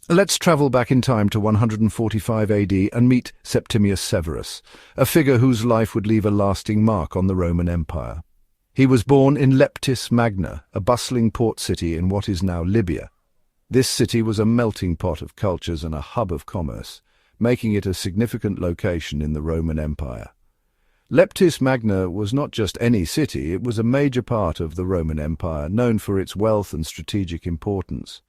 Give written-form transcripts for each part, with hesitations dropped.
Let's travel back in time to 145 AD and meet Septimius Severus, a figure whose life would leave a lasting mark on the Roman Empire. He was born in Leptis Magna, a bustling port city in what is now Libya. This city was a melting pot of cultures and a hub of commerce, making it a significant location in the Roman Empire. Leptis Magna was not just any city, it was a major part of the Roman Empire, known for its wealth and strategic importance.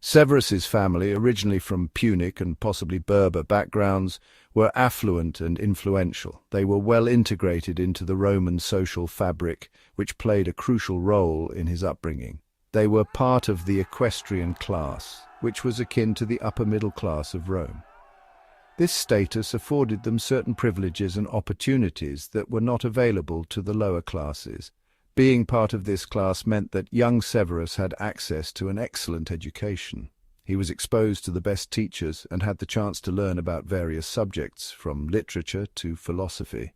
Severus's family, originally from Punic and possibly Berber backgrounds, were affluent and influential. They were well integrated into the Roman social fabric, which played a crucial role in his upbringing. They were part of the equestrian class, which was akin to the upper middle class of Rome. This status afforded them certain privileges and opportunities that were not available to the lower classes. Being part of this class meant that young Severus had access to an excellent education. He was exposed to the best teachers and had the chance to learn about various subjects, from literature to philosophy.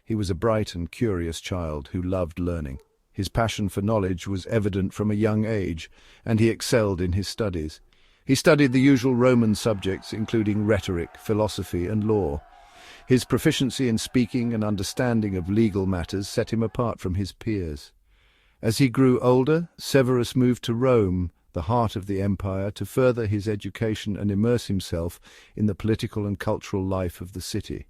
He was a bright and curious child who loved learning. His passion for knowledge was evident from a young age, and he excelled in his studies. He studied the usual Roman subjects, including rhetoric, philosophy, and law. His proficiency in speaking and understanding of legal matters set him apart from his peers. As he grew older, Severus moved to Rome, the heart of the empire, to further his education and immerse himself in the political and cultural life of the city.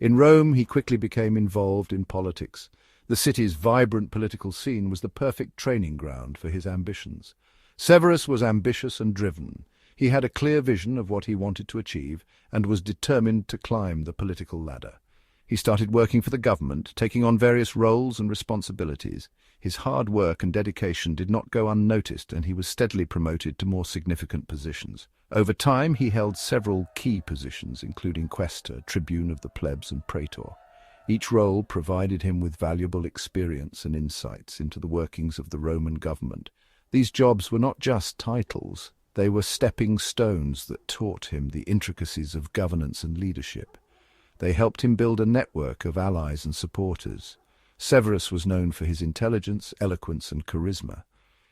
In Rome, he quickly became involved in politics. The city's vibrant political scene was the perfect training ground for his ambitions. Severus was ambitious and driven. He had a clear vision of what he wanted to achieve and was determined to climb the political ladder. He started working for the government, taking on various roles and responsibilities. His hard work and dedication did not go unnoticed, and he was steadily promoted to more significant positions. Over time, he held several key positions, including quaestor, tribune of the plebs, and praetor. Each role provided him with valuable experience and insights into the workings of the Roman government. These jobs were not just titles. They were stepping stones that taught him the intricacies of governance and leadership. They helped him build a network of allies and supporters. Severus was known for his intelligence, eloquence, and charisma.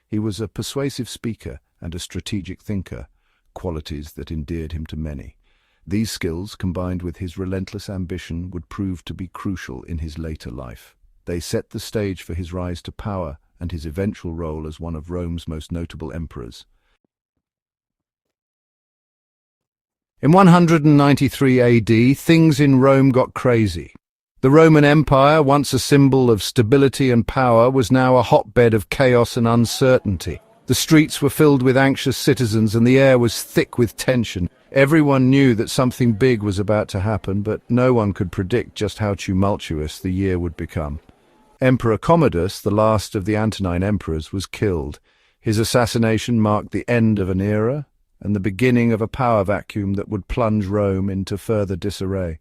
He was a persuasive speaker and a strategic thinker, qualities that endeared him to many. These skills, combined with his relentless ambition, would prove to be crucial in his later life. They set the stage for his rise to power and his eventual role as one of Rome's most notable emperors. In 193 AD, things in Rome got crazy. The Roman Empire, once a symbol of stability and power, was now a hotbed of chaos and uncertainty. The streets were filled with anxious citizens and the air was thick with tension. Everyone knew that something big was about to happen, but no one could predict just how tumultuous the year would become. Emperor Commodus, the last of the Antonine emperors, was killed. His assassination marked the end of an era and the beginning of a power vacuum that would plunge Rome into further disarray.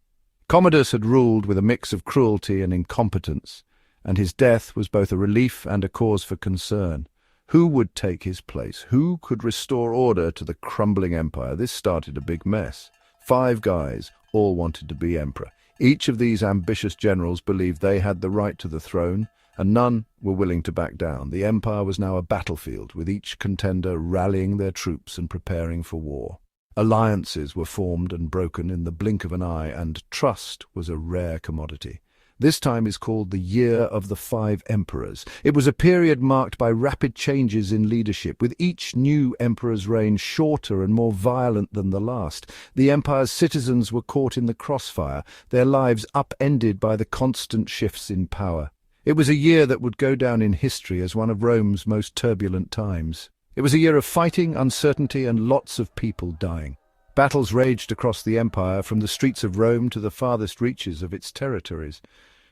Commodus had ruled with a mix of cruelty and incompetence, and his death was both a relief and a cause for concern. Who would take his place? Who could restore order to the crumbling empire? This started a big mess. 5 guys all wanted to be emperor. Each of these ambitious generals believed they had the right to the throne, and none were willing to back down. The empire was now a battlefield, with each contender rallying their troops and preparing for war. Alliances were formed and broken in the blink of an eye, and trust was a rare commodity. This time is called the Year of the 5 Emperors. It was a period marked by rapid changes in leadership, with each new emperor's reign shorter and more violent than the last. The empire's citizens were caught in the crossfire, their lives upended by the constant shifts in power. It was a year that would go down in history as one of Rome's most turbulent times. It was a year of fighting, uncertainty, and lots of people dying. Battles raged across the empire, from the streets of Rome to the farthest reaches of its territories.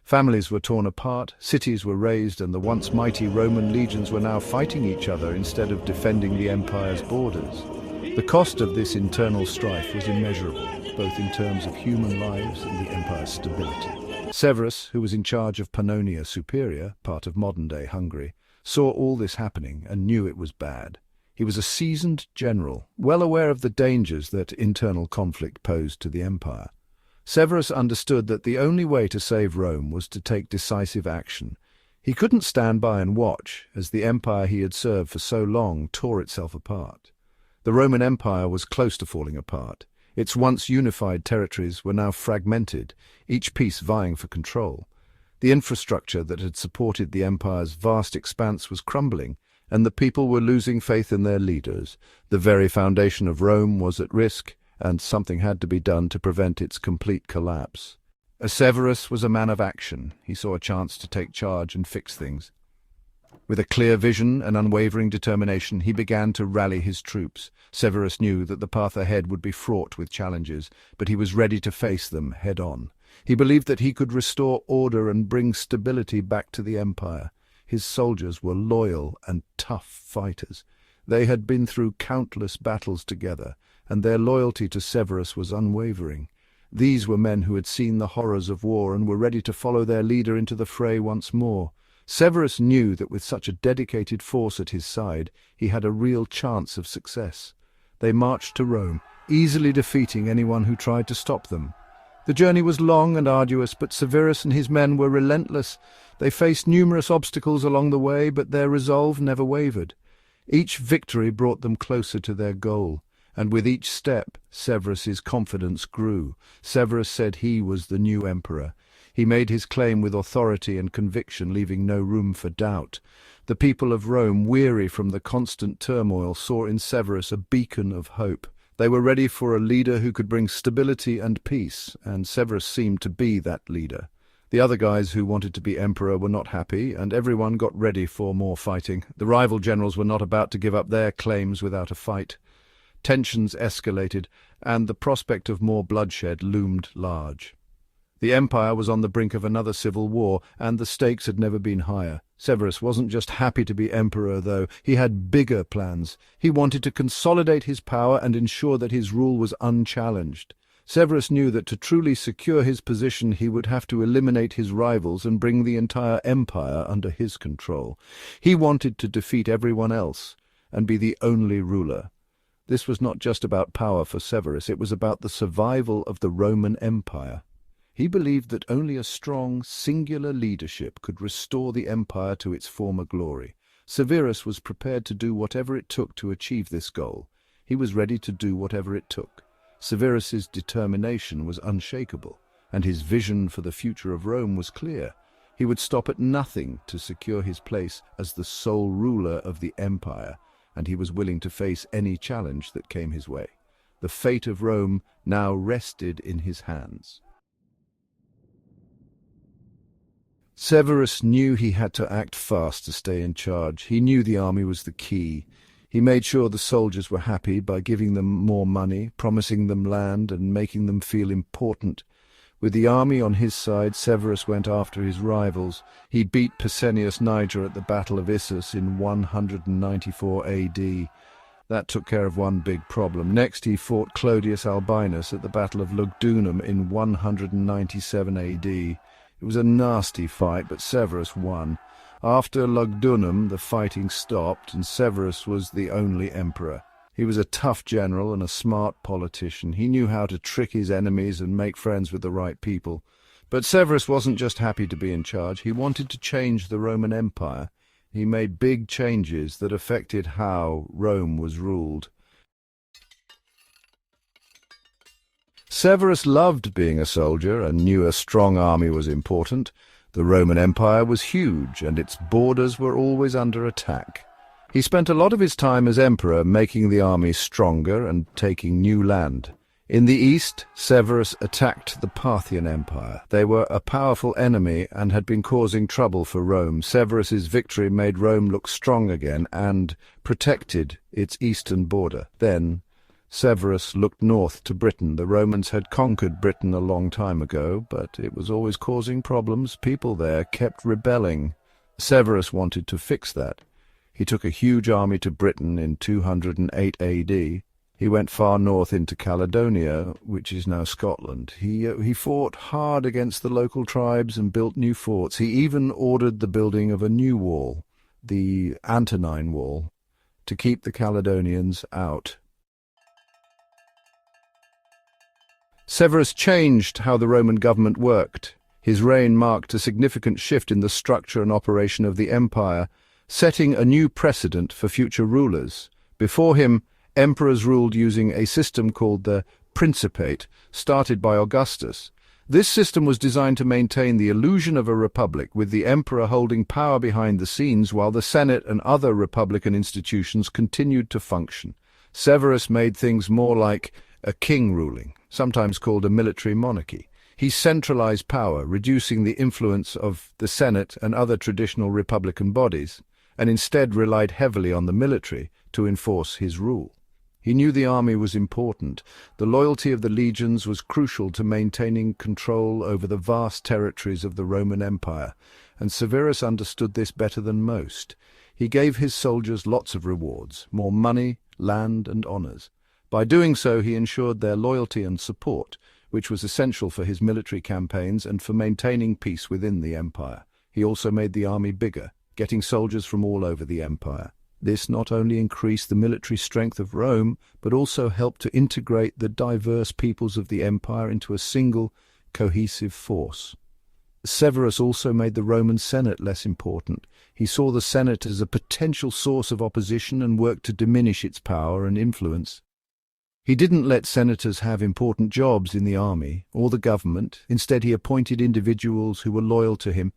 Families were torn apart, cities were razed, and the once mighty Roman legions were now fighting each other instead of defending the empire's borders. The cost of this internal strife was immeasurable, both in terms of human lives and the empire's stability. Severus, who was in charge of Pannonia Superior, part of modern-day Hungary, saw all this happening and knew it was bad. He was a seasoned general, well aware of the dangers that internal conflict posed to the empire. Severus understood that the only way to save Rome was to take decisive action. He couldn't stand by and watch as the empire he had served for so long tore itself apart. The Roman Empire was close to falling apart. Its once unified territories were now fragmented, each piece vying for control. The infrastructure that had supported the empire's vast expanse was crumbling, and the people were losing faith in their leaders. The very foundation of Rome was at risk, and something had to be done to prevent its complete collapse. Severus was a man of action. He saw a chance to take charge and fix things. With a clear vision and unwavering determination, he began to rally his troops. Severus knew that the path ahead would be fraught with challenges, but he was ready to face them head-on. He believed that he could restore order and bring stability back to the empire. His soldiers were loyal and tough fighters. They had been through countless battles together, and their loyalty to Severus was unwavering. These were men who had seen the horrors of war and were ready to follow their leader into the fray once more. Severus knew that with such a dedicated force at his side, he had a real chance of success. They marched to Rome, easily defeating anyone who tried to stop them. The journey was long and arduous, but Severus and his men were relentless. They faced numerous obstacles along the way, but their resolve never wavered. Each victory brought them closer to their goal, and with each step, Severus's confidence grew. Severus said he was the new emperor. He made his claim with authority and conviction, leaving no room for doubt. The people of Rome, weary from the constant turmoil, saw in Severus a beacon of hope. They were ready for a leader who could bring stability and peace, and Severus seemed to be that leader. The other guys who wanted to be emperor were not happy, and everyone got ready for more fighting. The rival generals were not about to give up their claims without a fight. Tensions escalated, and the prospect of more bloodshed loomed large. The empire was on the brink of another civil war, and the stakes had never been higher. Severus wasn't just happy to be emperor, though. He had bigger plans. He wanted to consolidate his power and ensure that his rule was unchallenged. Severus knew that to truly secure his position, he would have to eliminate his rivals and bring the entire empire under his control. He wanted to defeat everyone else and be the only ruler. This was not just about power for Severus, it was about the survival of the Roman Empire. He believed that only a strong, singular leadership could restore the empire to its former glory. Severus was prepared to do whatever it took to achieve this goal. He was ready to do whatever it took. Severus's determination was unshakable, and his vision for the future of Rome was clear. He would stop at nothing to secure his place as the sole ruler of the empire, and he was willing to face any challenge that came his way. The fate of Rome now rested in his hands. Severus knew he had to act fast to stay in charge. He knew the army was the key. He made sure the soldiers were happy by giving them more money, promising them land, and making them feel important. With the army on his side, Severus went after his rivals. He beat Pescennius Niger at the Battle of Issus in 194 AD. That took care of one big problem. Next he fought Clodius Albinus at the Battle of Lugdunum in 197 AD. It was a nasty fight, but Severus won. After Lugdunum, the fighting stopped, and Severus was the only emperor. He was a tough general and a smart politician. He knew how to trick his enemies and make friends with the right people. But Severus wasn't just happy to be in charge. He wanted to change the Roman Empire. He made big changes that affected how Rome was ruled. Severus loved being a soldier and knew a strong army was important. The Roman Empire was huge, and its borders were always under attack. He spent a lot of his time as emperor making the army stronger and taking new land. In the east, Severus attacked the Parthian Empire. They were a powerful enemy and had been causing trouble for Rome. Severus's victory made Rome look strong again and protected its eastern border. Then Severus looked north to Britain. The Romans had conquered Britain a long time ago, but it was always causing problems. People there kept rebelling. Severus wanted to fix that. He took a huge army to Britain in 208 AD. He went far north into Caledonia, which is now Scotland. He fought hard against the local tribes and built new forts. He even ordered the building of a new wall, the Antonine Wall, to keep the Caledonians out. Severus changed how the Roman government worked. His reign marked a significant shift in the structure and operation of the empire, setting a new precedent for future rulers. Before him, Emperors ruled using a system called the Principate, started by Augustus. This system was designed to maintain the illusion of a republic, with the emperor holding power behind the scenes while the Senate and other republican institutions continued to function. Severus made things more like a king ruling, sometimes called a military monarchy. He centralized power, reducing the influence of the Senate and other traditional republican bodies, and instead relied heavily on the military to enforce his rule. He knew the army was important. The loyalty of the legions was crucial to maintaining control over the vast territories of the Roman Empire, and Severus understood this better than most. He gave his soldiers lots of rewards, more money, land, and honors. By doing so, he ensured their loyalty and support, which was essential for his military campaigns and for maintaining peace within the empire. He also made the army bigger, getting soldiers from all over the empire. This not only increased the military strength of Rome, but also helped to integrate the diverse peoples of the empire into a single, cohesive force. Severus also made the Roman Senate less important. He saw the Senate as a potential source of opposition and worked to diminish its power and influence. He didn't let senators have important jobs in the army or the government. Instead, he appointed individuals who were loyal to him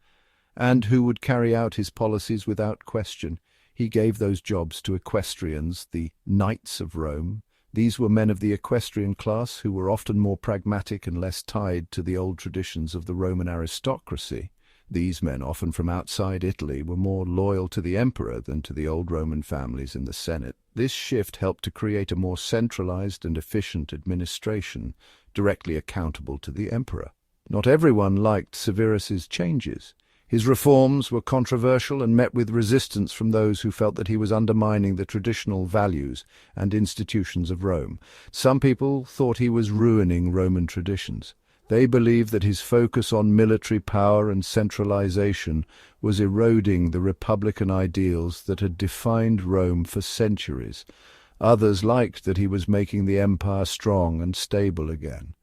and who would carry out his policies without question. He gave those jobs to equestrians, the knights of Rome. These were men of the equestrian class who were often more pragmatic and less tied to the old traditions of the Roman aristocracy. These men, often from outside Italy, were more loyal to the emperor than to the old Roman families in the Senate. This shift helped to create a more centralized and efficient administration, directly accountable to the emperor. Not everyone liked Severus's changes. His reforms were controversial and met with resistance from those who felt that he was undermining the traditional values and institutions of Rome. Some people thought he was ruining Roman traditions. They believed that his focus on military power and centralization was eroding the republican ideals that had defined Rome for centuries. Others liked that he was making the empire strong and stable again.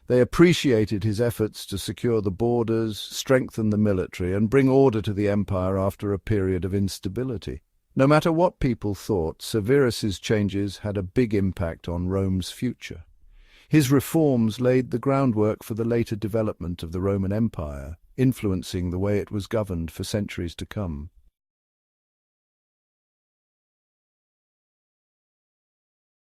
They appreciated his efforts to secure the borders, strengthen the military, and bring order to the empire after a period of instability. No matter what people thought, Severus's changes had a big impact on Rome's future. His reforms laid the groundwork for the later development of the Roman Empire, influencing the way it was governed for centuries to come.